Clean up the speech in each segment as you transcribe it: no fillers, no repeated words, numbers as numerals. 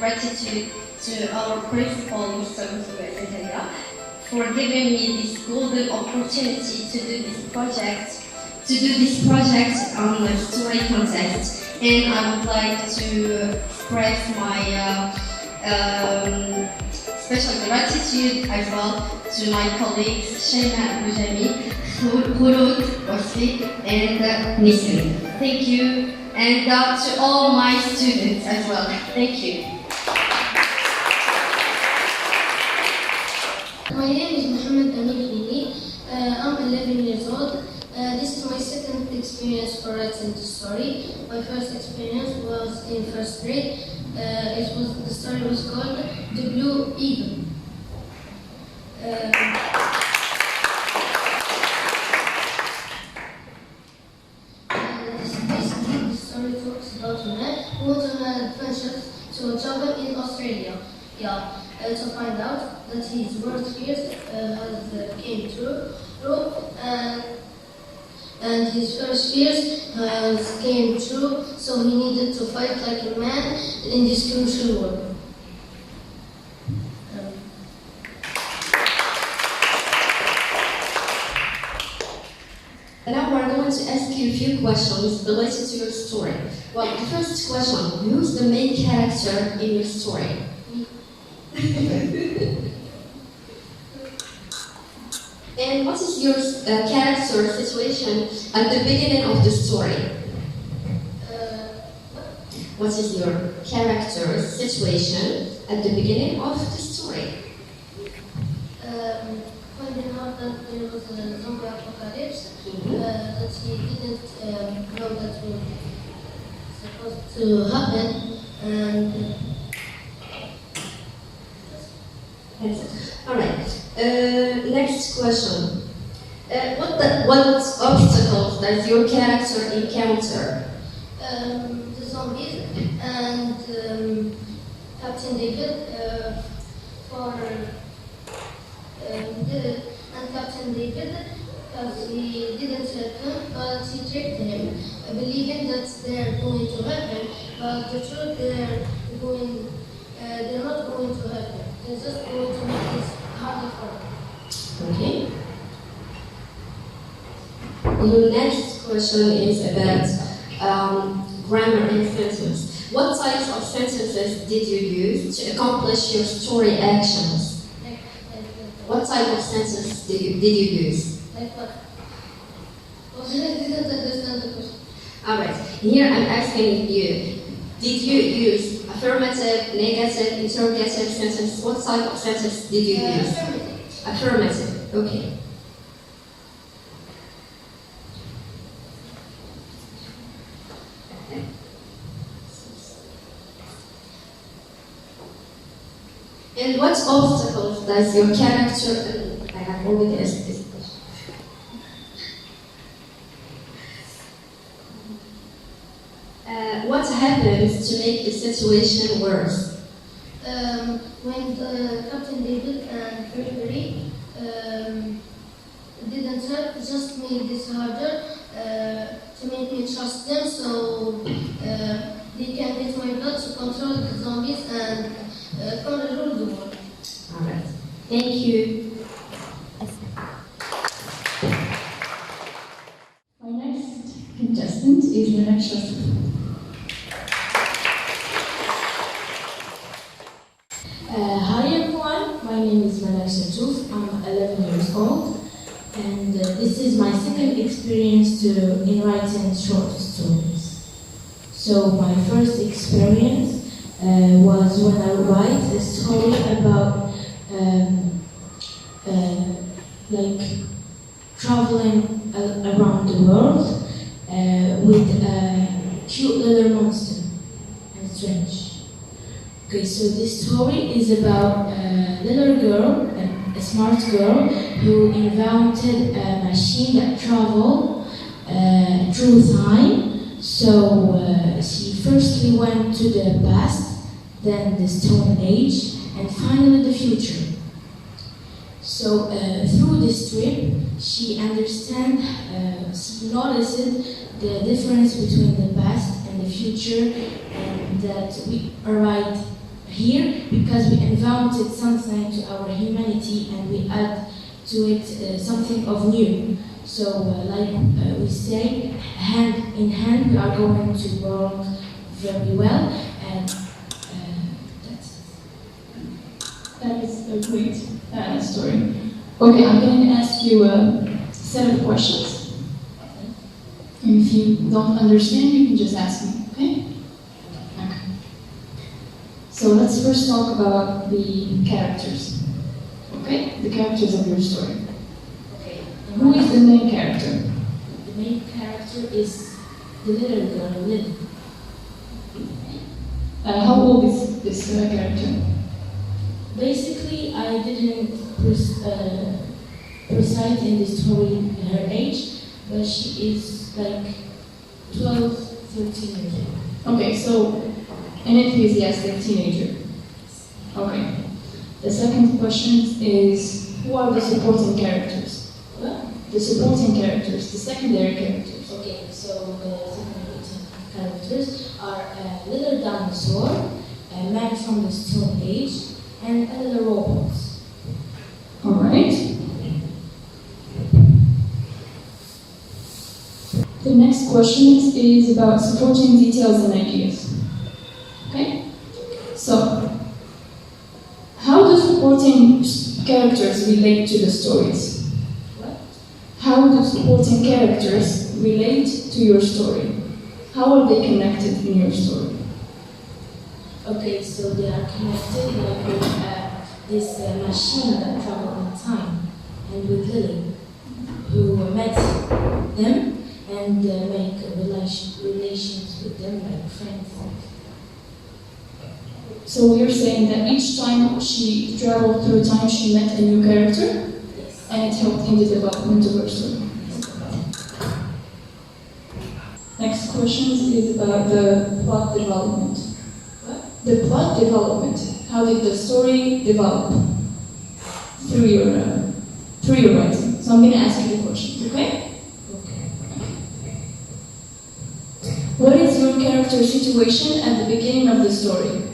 gratitude to our principal, Mr. Zakaria, for giving me this golden opportunity to do this project on the story contest. And I would like to express my special gratitude as well to my colleagues Shayna Boujami, Khouroud Osli, and Nisrin. Thank you, and to all my students as well. Thank you. My name is Mohammed Amir. I'm 11 years old. This is my second experience for writing the story. My first experience was in first grade. The story was called The Blue Eagle. Basically, the story talks about a man who went on an adventure to a jungle in Australia. To find out that his worst fears came true, and his first fears came true, so he needed to fight like a man in this crucial war. Now we're going to ask you a few questions related to your story. Well, the first question, who's the main character in your story? And what is your character situation at the beginning of the story? What is your character situation at the beginning of the story? When they heard that there was a zombie apocalypse, that he didn't know that was supposed to happen, and all right. Next question. What obstacles does your character encounter? The zombies and Captain David and Captain David, because he didn't help him, but he tricked him, believing that they're going to help him, but the truth they're not going to help him. They're just going to make it harder for him. Okay. The next question is about grammar and sentence. What types of sentences did you use to accomplish your story actions? What type of sentence did you use? Like what? I didn't understand the question. Alright, here I'm asking you, did you use affirmative, negative, interrogative sentence? What type of sentence did you use? Affirmative. Affirmative, okay. And what obstacles does your character, I have already asked this question. What happens to make the situation worse? When Captain David and Gregory didn't help, just made this harder to make me trust them, so they can get my blood to control the zombies and rule the world. Alright, thank you. My next contestant is Reneksha. Hi everyone, my name is Reneksha. I'm 11 years old, and this is my second experience in writing short stories. So my first experience was when I write a story about traveling around the world with a cute little monster and strange. Okay, so this story is about a little girl, a smart girl, who invented a machine that travels through time. So she firstly went to the past, then the Stone Age, and finally the future. So through this trip, she noticed the difference between the past and the future, and that we arrived here because we invented something to our humanity and we add to it something of new. So, we say, hand in hand, we are going to work very well, and that's it. That is a great story. Okay, I'm going to ask you a set of questions. And if you don't understand, you can just ask me, okay? Okay. So let's first talk about the characters. Okay? The characters of your story. Okay. Who is the main character? The main character is the little girl, Lily. How old is this character? Basically, I didn't precise in the story her age, but she is like 12, 13 years old. Okay, so an enthusiastic teenager. Okay. The second question is, who are the supporting characters? What? The supporting characters, the secondary characters. Okay, so the second characters are a little dinosaur, a man from the Stone Age, and a little robot. Alright. The next question is about supporting details and ideas. Okay? So, how do supporting characters relate to the stories? What? How do supporting characters relate to your story? How are they connected in your story? Okay, so they are connected like with this machine that travel in time, and with Lily, who met them and make relations with them like friends. So you're saying that each time she traveled through time, she met a new character, Yes. and it helped in the development of her story. Next question is about the plot development. What? The plot development. How did the story develop through your writing? So I'm going to ask you the questions, okay? Okay. What is your character situation at the beginning of the story?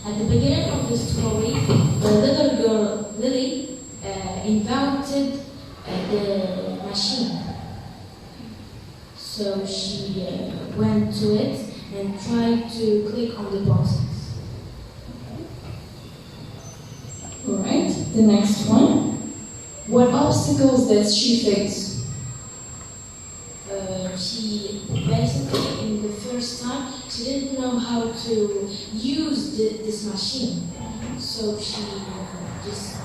At the beginning of the story, the little girl Lily invented the machine. So she went to it and tried to click on the buttons. Alright, the next one. What obstacles does she face? She basically, in the first time, she didn't know how to use this machine. So she just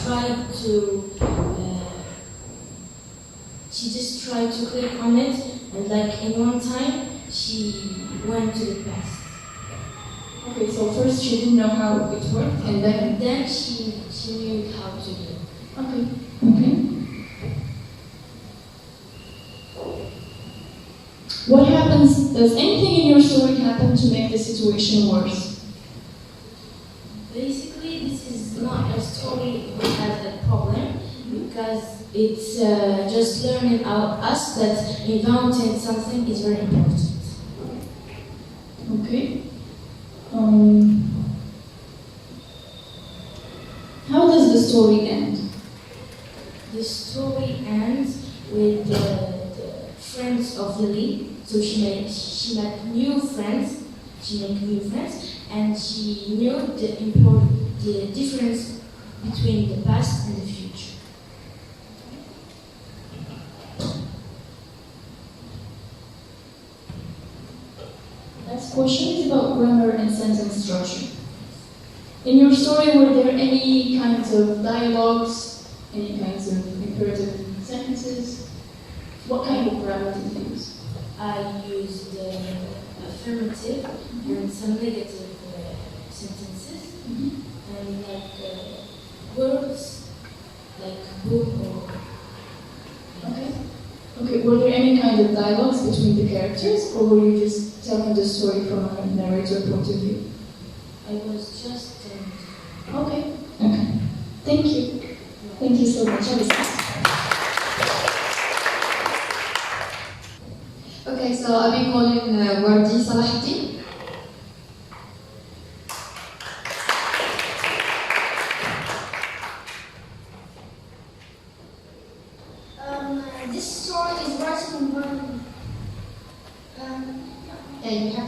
tried to. She just tried to click on it, and like in one time, she went to the past. Okay, so first she didn't know how it worked, and Then she knew how to do it. Okay. Okay. What happens, does anything in your story happen to make the situation worse? Basically, this is not a story that has a problem because it's just learning about us that inventing something is very important. Okay. How does the story end? The story ends with the friends of Lily. So she met new friends. She made new friends, and she knew the difference between the past and the future. Next question is about grammar and sentence structure. In your story, were there any kinds of dialogues, any kinds of imperative sentences? What kind of grammar did you use? I used affirmative and some negative sentences, and words like book or. Okay. Okay, were there any kind of dialogues between the characters, or were you just telling the story from a narrator point of view? I was just. Okay. Okay. Thank you. Thank you so much. Okay, so I'll be calling Wardi Salahuddin.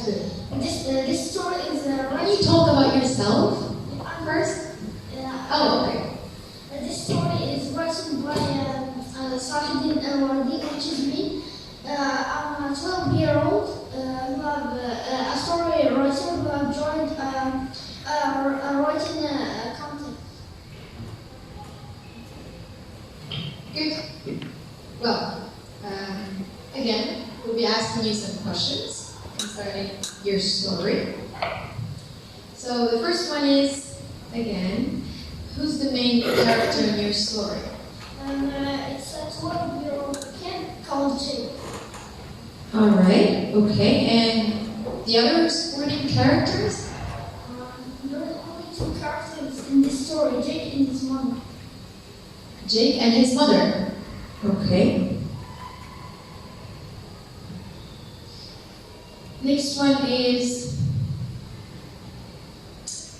chapter. This story is Can you talk about yourself first? Oh, okay. This story is written by Sahiddin Al-Wardi, which is me. I'm a 12-year-old who have a story writer who have joined writing content. Good. Well, again, we'll be asking you some questions concerning your story. So the first one is, again, who's the main character in your story? It's a 12-year-old kid called Jake. All right, okay. And the other supporting characters? There are only two characters in this story, Jake and his mother. Jake and his mother. Okay. Next one is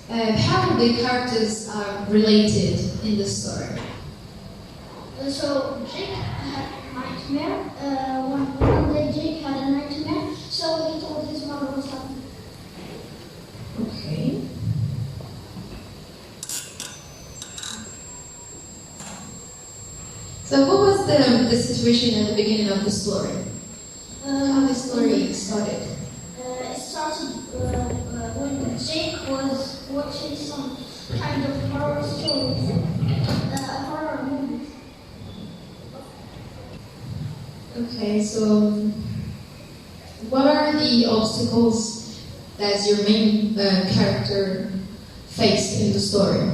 how the characters are related in the story. So Jake had a nightmare. One day Jake had a nightmare, so he told his mother what's happening. Okay. So what was the situation at the beginning of the story? How the story started? It started when Jake was watching some kind of horror stories, horror movies. Okay, so what are the obstacles that your main character faced in the story?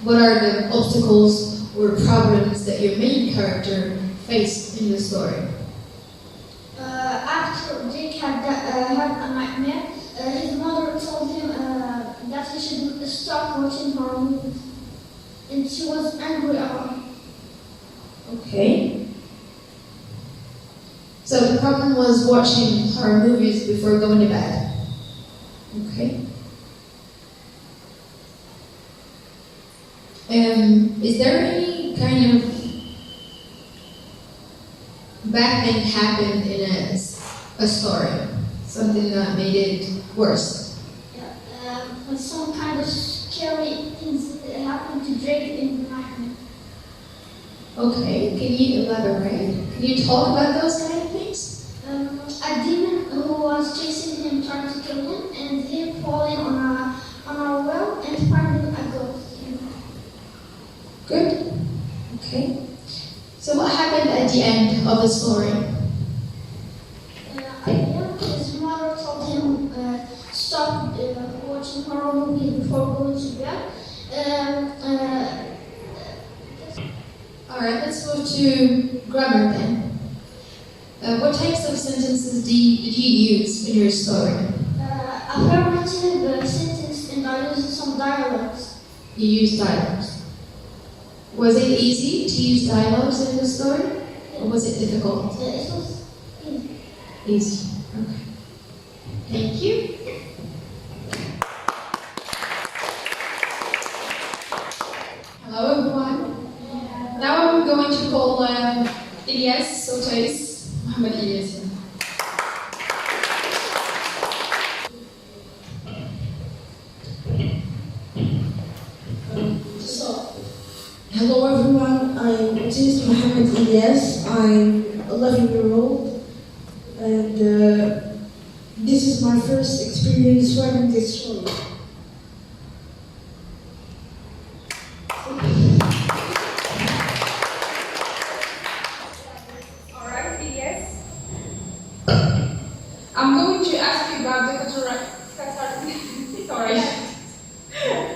What are the obstacles or problems that your main character faced in the story? After Jake had a nightmare, his mother told him that he should stop watching horror movies, and she was angry about it. Okay. So the problem was watching horror movies before going to bed. Okay. Is there any kind of bad thing happened in a story? Something that made it worse? Yeah, some kind of scary things that happened to Jake in the nightmare. Okay, can you elaborate? Can you talk about those kind of things? A demon who was chasing him, trying to kill him, and him falling on a well and finding a ghost. Good. Okay. So what happened at the end of the story? His mother told him stop watching horror movies before going to bed. Alright, let's move to grammar then. What types of sentences did you use in your story? Affirmative sentence, and I used some dialogues. You used dialogues. Was it easy to use dialogues in the story? Or was it difficult? It was easy. Easy. Okay. Thank you. Hello everyone. Now I'm going to call Ilyas Sotais, Muhammad Ilyas. Hello everyone, I'm Muhammad Ilyas. I'm 11-year-old, and this is my first experience writing this story. Alright, yes. I'm going to ask you about the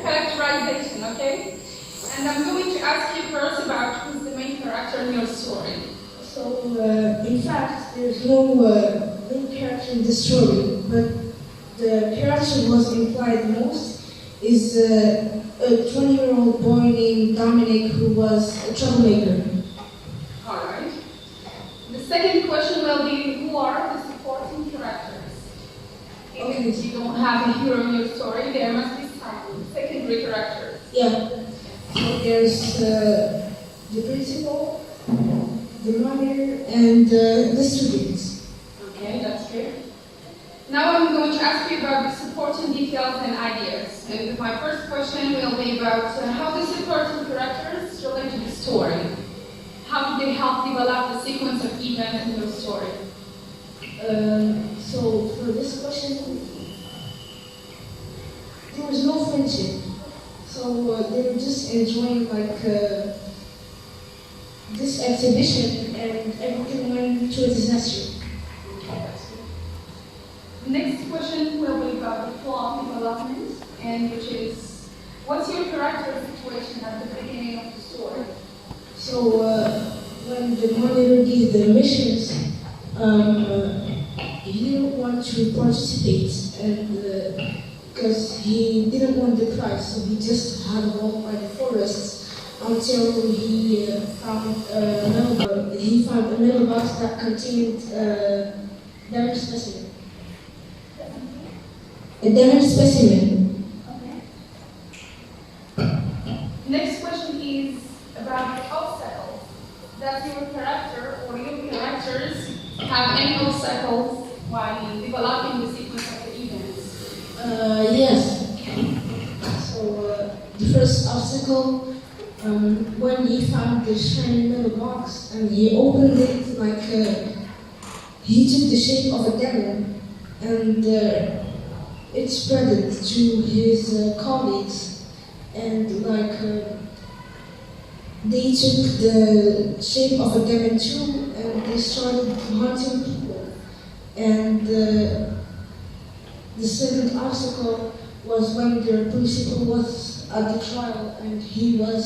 characterization, okay? And I'm going to ask you first about who's the main character in your story. So, in fact, there's no main character in the story, but the character was implied most is a 20-year-old boy named Dominic who was a troublemaker. Alright. The second question will be, who are the supporting characters? Even if you don't have a hero in your story, there must be some secondary characters. Yeah. So there's the principal, the mother, and the students. Okay, that's good. Now I'm going to ask you about the supporting details and ideas. And my first question will be about how the supporting characters relate to the story. How do they help develop the sequence of events in your story? So for this question, there was no friendship. So they were just enjoying this exhibition, and everything went to a disaster. Next question will be about the plot development, and which is, what's your character situation at the beginning of the story? So when the monitor gave the missions, he didn't want to participate, and because he didn't want the prize, so he just had to walk by the forest until he found a mailbox that contained damaged specimen. A damaged specimen. Next question is about the obstacles. Does your character or your characters have any obstacles while developing the sequence of the events? Yes. So the first obstacle, when he found the shiny little box and he opened it, he took the shape of a demon, and it spread it to his colleagues, and they took the shape of a demon too, and they started hunting people. And the second obstacle was when the principal was at the trial, and he had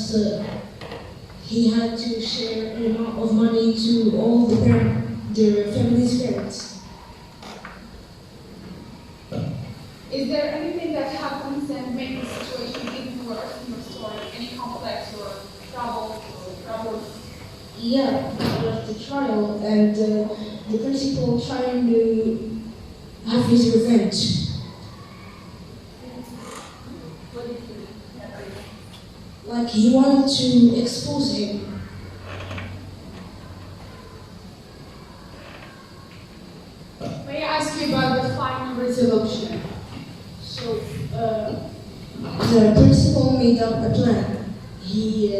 to share an amount of money to all their family's parents. Is there anything that happens and makes the situation even worse in your story? Any complex or troubles? Yeah, it was the trial, and the principal trying to have his revenge. What did you do? He wanted to expose him. May I ask you about the final resolution? So the principal made up a plan. He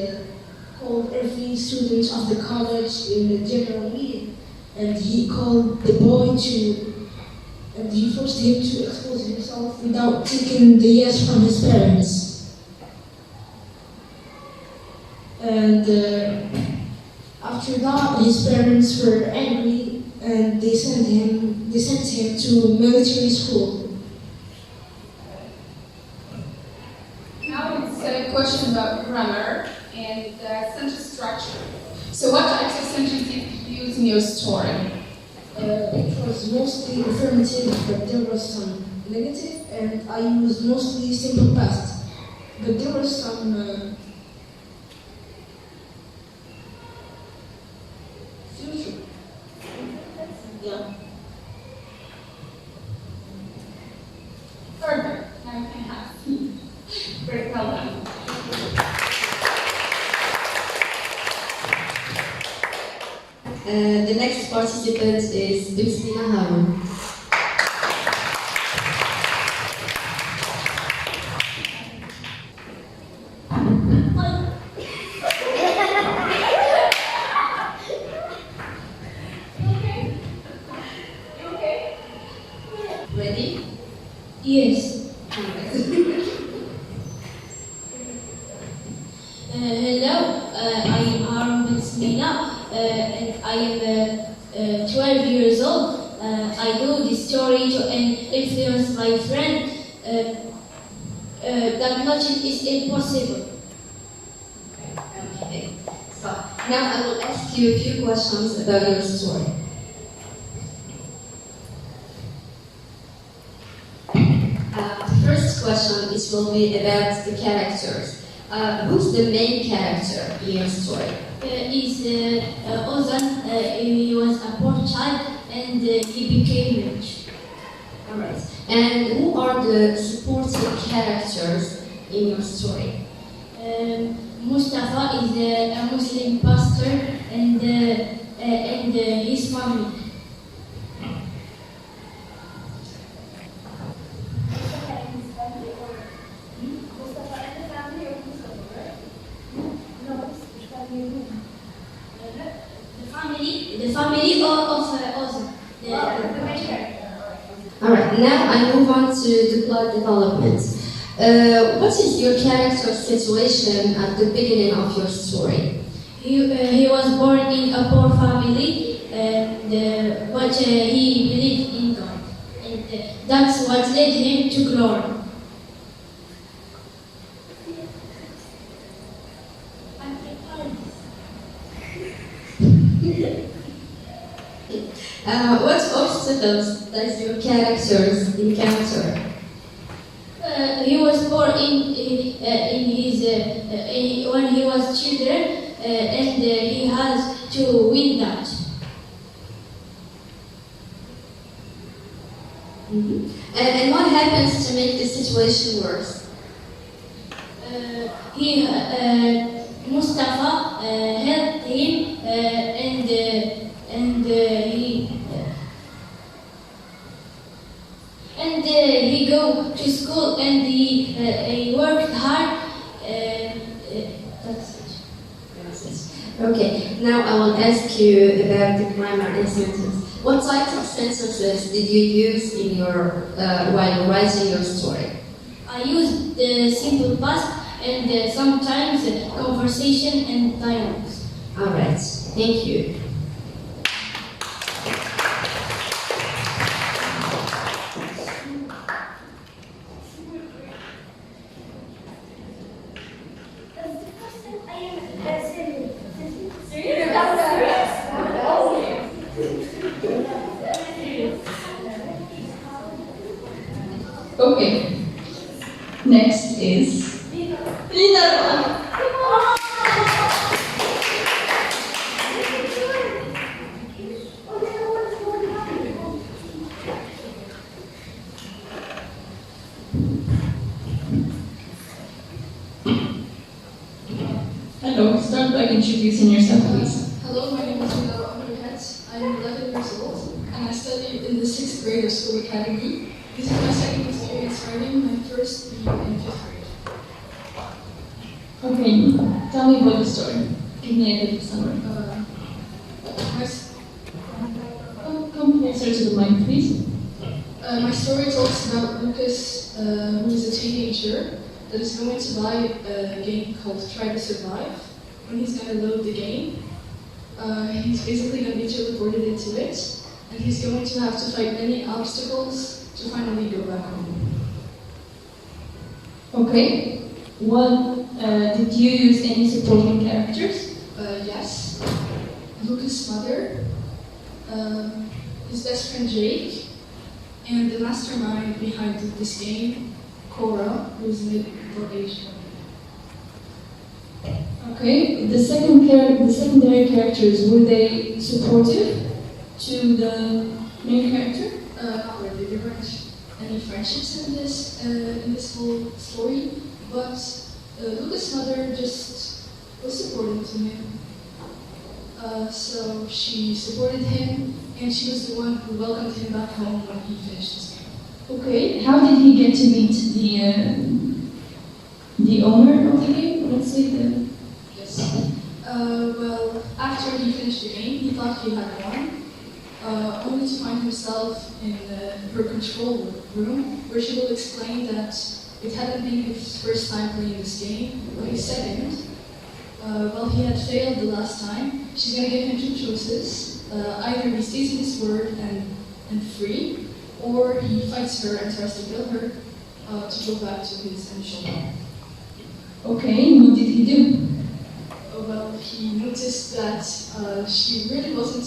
called every student of the college in a general meeting, and he called the boy and he forced him to expose himself without taking the yes from his parents. And after that, his parents were angry, and they sent him to military school. Now it's a question about grammar and sentence structure. So what types of sentences did you use in your story? It was mostly affirmative, but there was some negative, and I used mostly simple past. But there was some future. Yeah. Perfect. Now you can have tea. Very well done. The next participant is Bismillah Harun. Ready? Yes. Hello, I am Harun Bismillah, and I am 12 years old. I do this story to influence my friend that nothing is impossible. Okay. So now I will ask you a few questions about your story. The first question will be about the characters. Who's the main character in your story? Is Ozan, he was a poor child and he became rich. Alright. And who are the supporting characters in your story? Mustafa is a Muslim pastor and his family. family of Ozzy, the main character. Alright, now I move on to the plot development. What is your character's situation at the beginning of your story? He was born in a poor family, but he believed in God, and that's what led him to glory. What obstacles does your characters encounter? He was born when he was children, and he has to win that. And what happens to make the situation worse? Mustafa helped him, he go to school and he worked hard. That's it. Okay, now I will ask you about the grammar and sentence. What types of sentences did you use in your while writing your story? I use the simple past and sometimes conversation and dialogues. All right, thank you. Okay. Next is Lina. Hello, start by introducing yourself, please. Hello, my name is Rina Rahman. I'm 11 years old and I study in the 6th grade of School Academy. This is my second experience writing, my first being in 5th grade. Okay, tell me about the story. Give me a little summary. Come closer to the mic, please. My story talks about Lucas, who is a teenager that is going to buy a game called Try to Survive. When he's going to load the game, he's basically going to be teleported into it, and he's going to have to fight many obstacles to finally go back home. Okay. Did you use any supporting characters? Yes. Lucas' mother, his best friend Jake, and the mastermind behind this game, Cora, who's mid-age. Okay. The secondary characters, were they supportive to the main character? Not really. There weren't any friendships in this whole story, but Lucas' mother just was supportive to him. So she supported him, and she was the one who welcomed him back home when he finished his game. Okay. How did he get to meet the owner of the game? Let's say the. Yes. Well, after he finished the game, he thought he had won, only to find himself in her control room, where she will explain that it hadn't been his first time playing this game, but his second. Well, he had failed the last time. She's going to give him two choices. Either he stays in his word and free, or he fights her and tries to kill her to go back to his initial home. Okay, what did he do? Well, he noticed that she really wasn't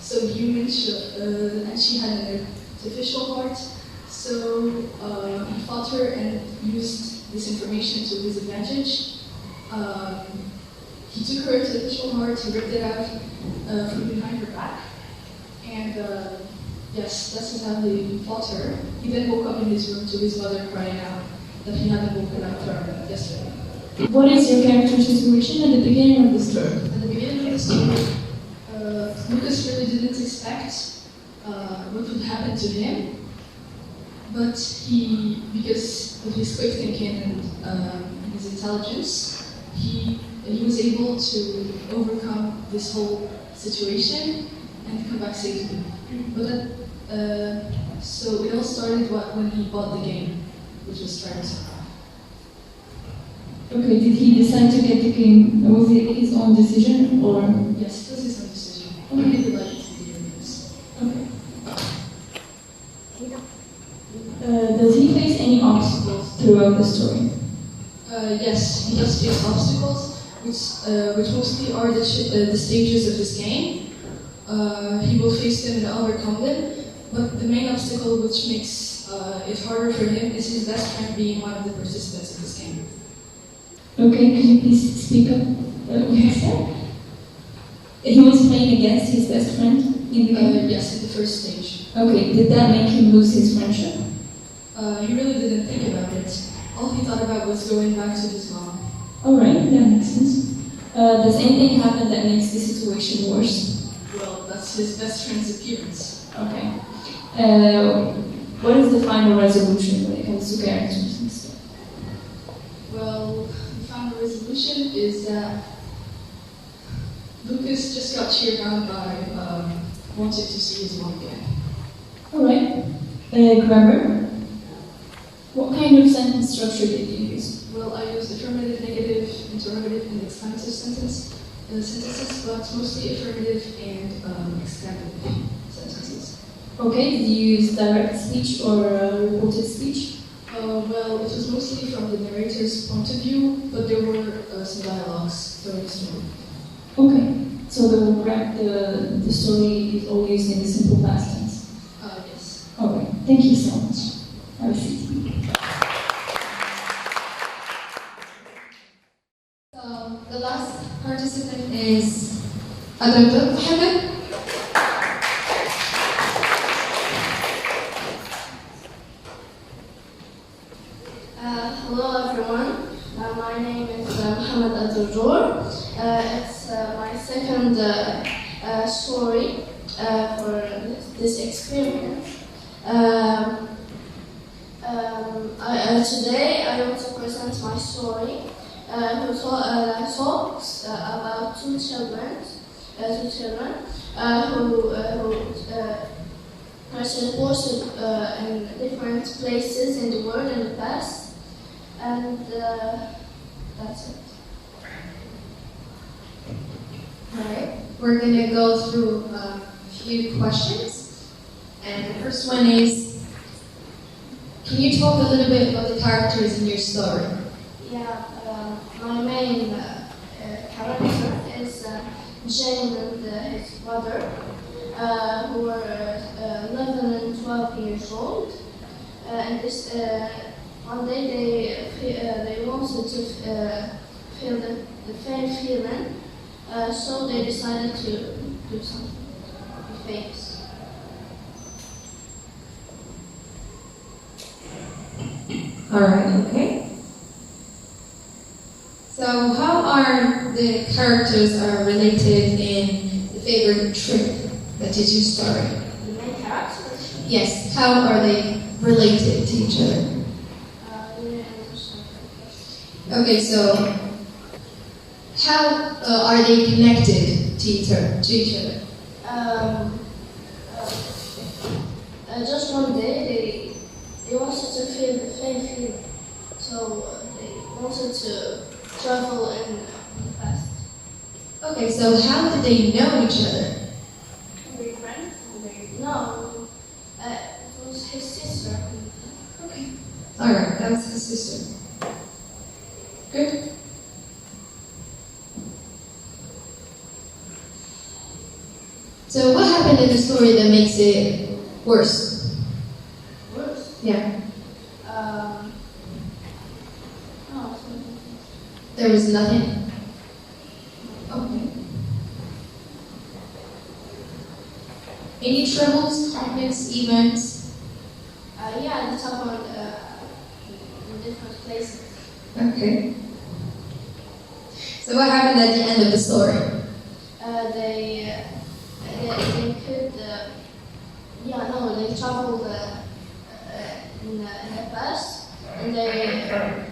so human, and she had an artificial heart. So he fought her and used this information to his advantage. He took her artificial heart, he ripped it out from behind her back, and yes, that's how he fought her. He then woke up in his room to his mother crying out that he hadn't woken up from yesterday. What is your character's situation at the beginning of the story? At the beginning of the story, Lucas really didn't expect what would happen to him, but because of his quick thinking and his intelligence, he was able to overcome this whole situation and come back safely. But so it all started when he bought the game, which was Stripes. Okay, did he decide to get the game? Was it his own decision or? Yes, it was his own decision. He really liked video games. Okay. Does he face any obstacles throughout the story? Yes, he does face obstacles, which mostly are the stages of this game. He will face them and overcome them, but the main obstacle which makes it harder for him is his best friend being one of the participants of this game. Okay, could you please speak up what you said? He was playing against his best friend in the game? Yes, in the first stage. Okay, did that make him lose his friendship? He really didn't think about it. All he thought about was going back to his mom. Alright, that makes sense. Does anything happen that makes the situation worse? Well, that's his best friend's appearance. Okay. What is the final resolution when it comes to characters and stuff? Well, the final resolution is that Lucas just got cheered on by wanting to see his mom again. Alright. Grammar. What kind of sentence structure did you use? Well, I used affirmative, negative, interrogative, and exclamative sentences, but mostly affirmative and exclamative sentences. Okay, did you use direct speech or reported speech? Well, it was mostly from the narrator's point of view, but there were some dialogues throughout the story. Okay, so the story is all used in the simple past tense? Yes. Okay, thank you so much. Have a seat. So the last participant is Adel Mohammed. Hello everyone, my name is Mohammed Abdul. It's my second story for this experience. Today I want to present my story who talks about two children who reported in different places in the world in the past, and that's it. Alright, we're going to go through a few questions. And the first one is, can you talk a little bit about the characters in your story? Yeah, my main character is Jane and his brother, who were 11 and 12 years old. And this one day they wanted to feel the same feeling, so they decided to do something, be famous. Alright, okay. So how are the characters related in the favorite trip that is your story? The main characters. Yes, how are they related to each other? Okay, so how are they connected to each other? Just one day they wanted to feel the same feeling, so they wanted to travel in the past. Okay, so how did they know each other? Were they friends? No, it was his sister. Okay. Alright, that was his sister. Good. So what happened in the story that makes it worse? Worse? Yeah. No, There was nothing? Okay. Any troubles, conflicts, events? yeah, they talk about in different places. Okay. So what happened at the end of the story? They could, they traveled in the past, and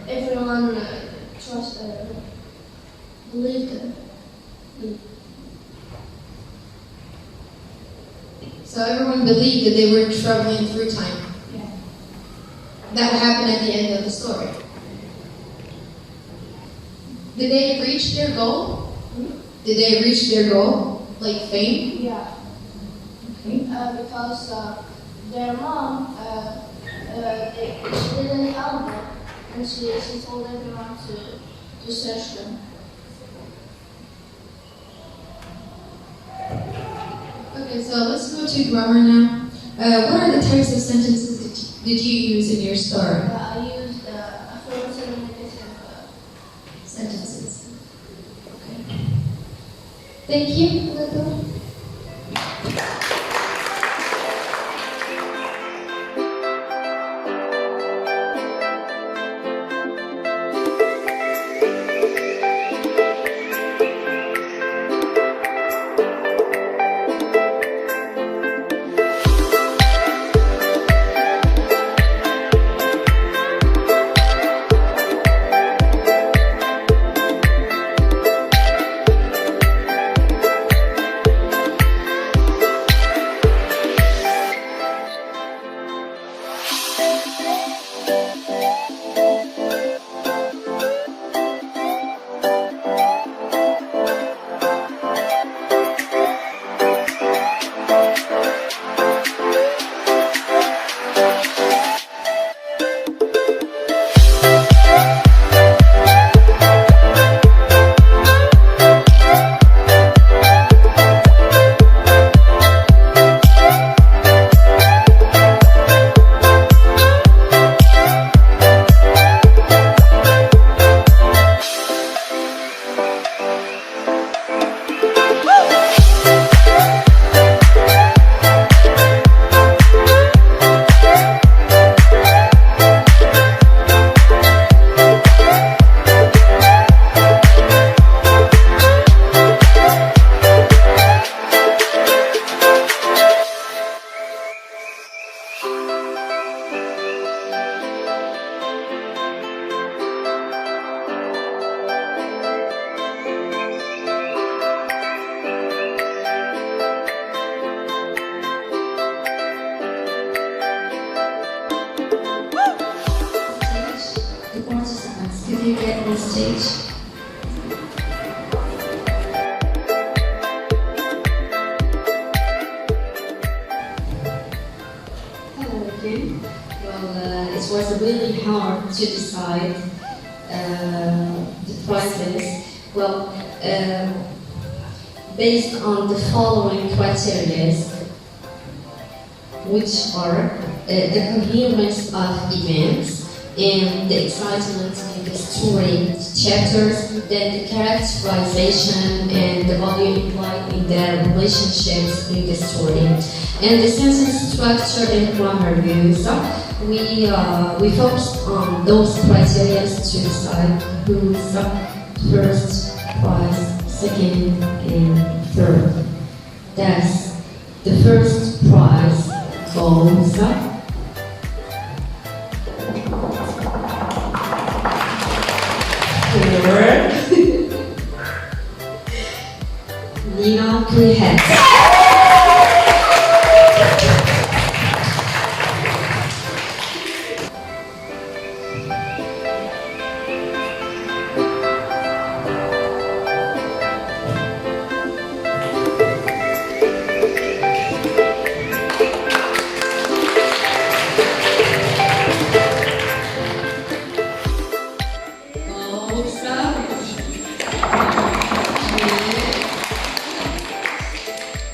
everyone believed them. So everyone believed that they were traveling through time. Yeah. That would happen at the end of the story. Did they reach their goal? Did they reach their goal? Like fame? Yeah. Okay. Because their mom, she didn't help them, and she told everyone to search them. Okay, so let's go to grammar now. What are the types of sentences did you use in your story? I used affirmative and negative Sentences. Okay. Thank you. Could you get on stage? Hello again. Well, it was really hard to decide the prizes. Well, based on the following criteria, which are the coherence of events, and the excitement in the story chapters, then the characterization and the value implied in their relationships in the story, and the sentence structure and grammar use. We focus on those criteria to decide who's first prize, second, and third. Thus, the first prize goes Nina Kuhet.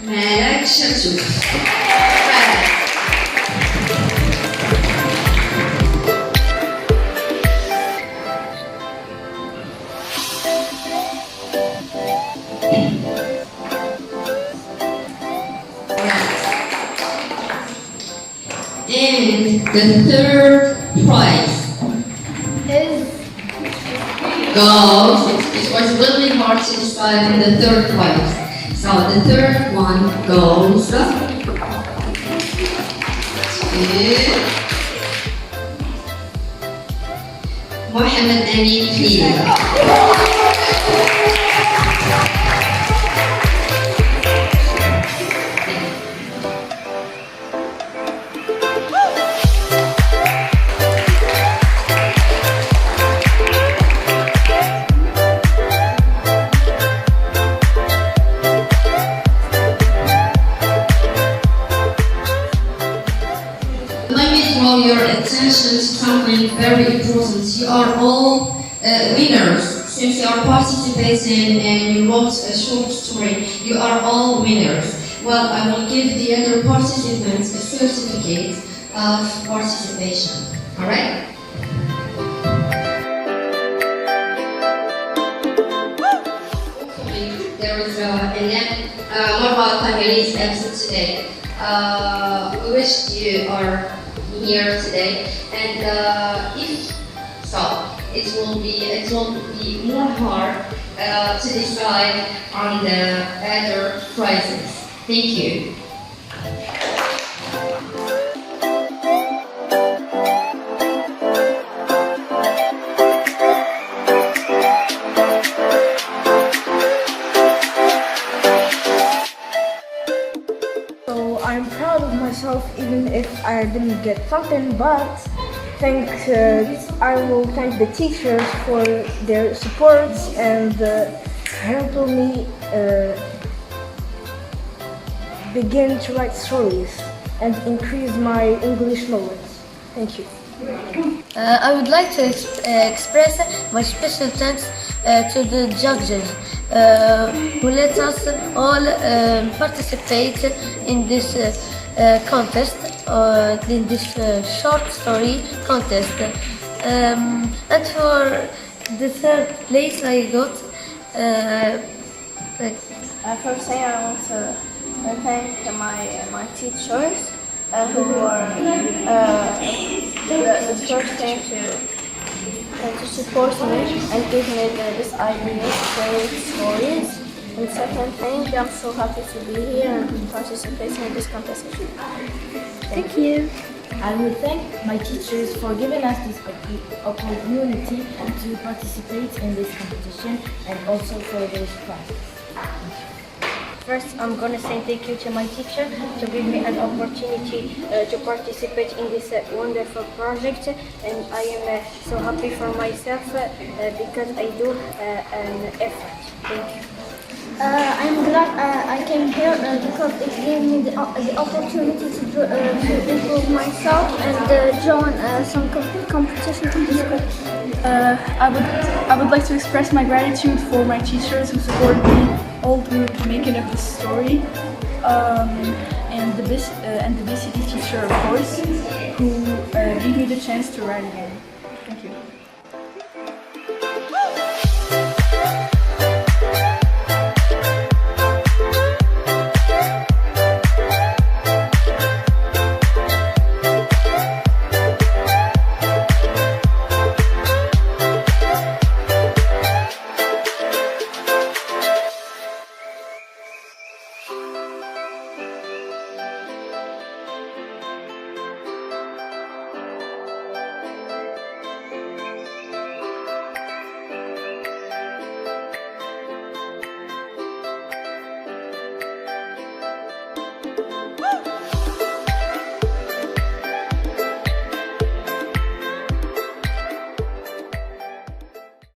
Melek Şatuk. And the third prize goes. It was really hard to decide on the third prize. So the third one goes to Mohammed Amin Fila. you are all winners. Since you are participating and you wrote a short story, you are all winners. Well, I will give the other participants a certificate of participation. All right? There is Marwa Tahiri's absent today. We wish you are here today, and if so, it will be more hard to decide on the other prizes. Thank you. So I'm proud of myself even if I didn't get something, but I will thank the teachers for their support and helping me begin to write stories and increase my English knowledge. Thank you. I would like to express my special thanks to the judges who let us all participate in this contest, in this short story contest. And for the third place I got, First thing I want to thank my teachers who were the first thing to support me and give me this idea to create stories. And second thing, I'm so happy to be here and participating in this competition. Thank you. I would thank my teachers for giving us this opportunity to participate in this competition and also for this prize. First, I'm going to say thank you to my teacher to give me an opportunity to participate in this wonderful project, and I am so happy for myself because I do an effort. Thank you. I'm glad I came here because it gave me the opportunity to improve myself and join some competition. I would like to express my gratitude for my teachers who supported me all through the making of this story, and the BCD teacher, of course, who gave me the chance to write again.